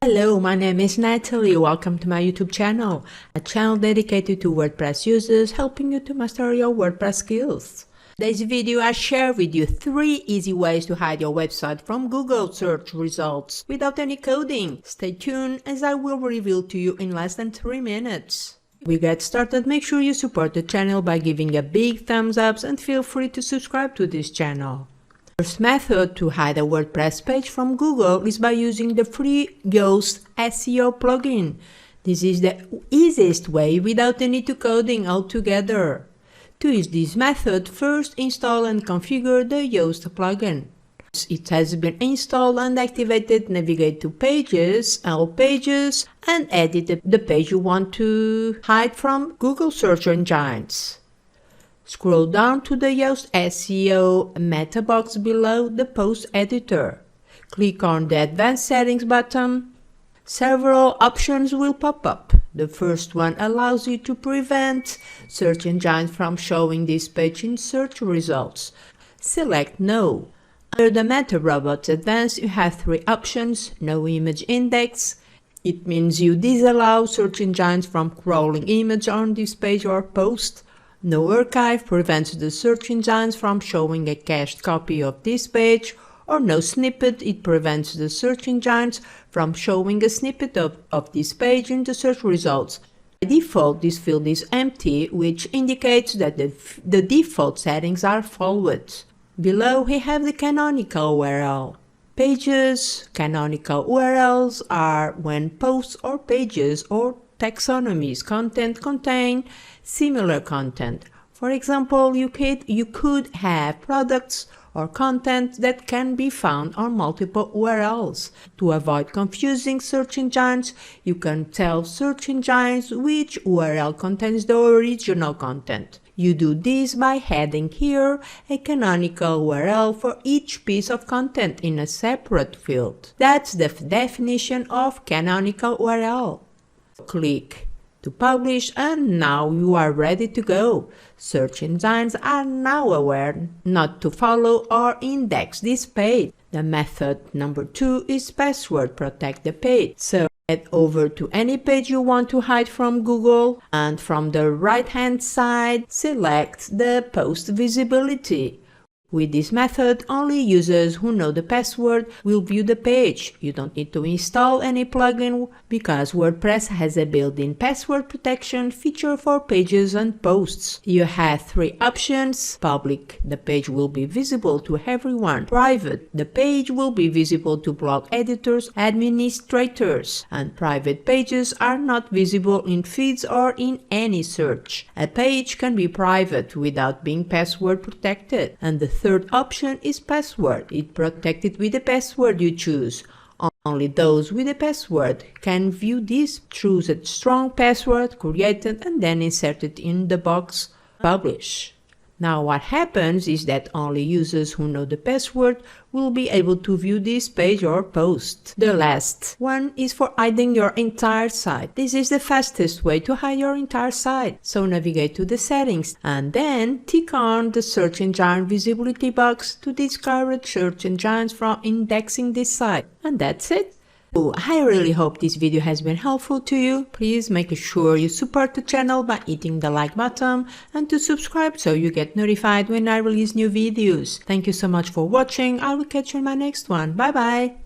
Hello, my name is Natalie. Welcome to my YouTube channel, a channel dedicated to WordPress users, helping you to master your WordPress skills. In this video, I share with you 3 easy ways to hide your website from Google search results without any coding. Stay tuned as I will reveal to you in less than 3 minutes. We get started, make sure you support the channel by giving a big thumbs up and feel free to subscribe to this channel. First method to hide a WordPress page from Google is by using the free Yoast SEO plugin. This is the easiest way without the need to coding altogether. To use this method, first install and configure the Yoast plugin. Once it has been installed and activated, navigate to Pages, All Pages, and edit the page you want to hide from Google search engines. Scroll down to the Yoast SEO meta box below the post editor. Click on the Advanced Settings button. Several options will pop up. The first one allows you to prevent search engines from showing this page in search results. Select No. Under the Meta Robots Advanced, you have 3 options. No image index. It means you disallow search engines from crawling image on this page or post. No archive prevents the search engines from showing a cached copy of this page, or no snippet, it prevents the search engines from showing a snippet of this page in the search results. By default, this field is empty, which indicates that the default settings are followed. Below, we have the canonical URL. Pages, canonical URLs are when posts or pages or taxonomies content contain similar content. For example, you could have products or content that can be found on multiple URLs. To avoid confusing search engines, you can tell search engines which URL contains the original content. You do this by adding here a canonical URL for each piece of content in a separate field. That's the definition of canonical URL. Click to publish, and now you are ready to go. Search engines are now aware not to follow or index this page. The method number 2 is password protect the page. So head over to any page you want to hide from Google, and from the right hand side select the post visibility. With this method, only users who know the password will view the page. You don't need to install any plugin because WordPress has a built-in password protection feature for pages and posts. You have 3 options. Public, the page will be visible to everyone. Private, the page will be visible to blog editors, administrators. And private pages are not visible in feeds or in any search. A page can be private without being password protected. And the third option is password. It's protected with the password you choose. Only those with a password can view this. Choose a strong password, create it, and then insert it in the box Publish. Now what happens is that only users who know the password will be able to view this page or post. The last one is for hiding your entire site. This is the fastest way to hide your entire site. So navigate to the settings and then tick on the search engine visibility box to discourage search engines from indexing this site. And that's it. I really hope this video has been helpful to you. Please make sure you support the channel by hitting the like button and to subscribe so you get notified when I release new videos. Thank you so much for watching. I will catch you in my next one. Bye bye.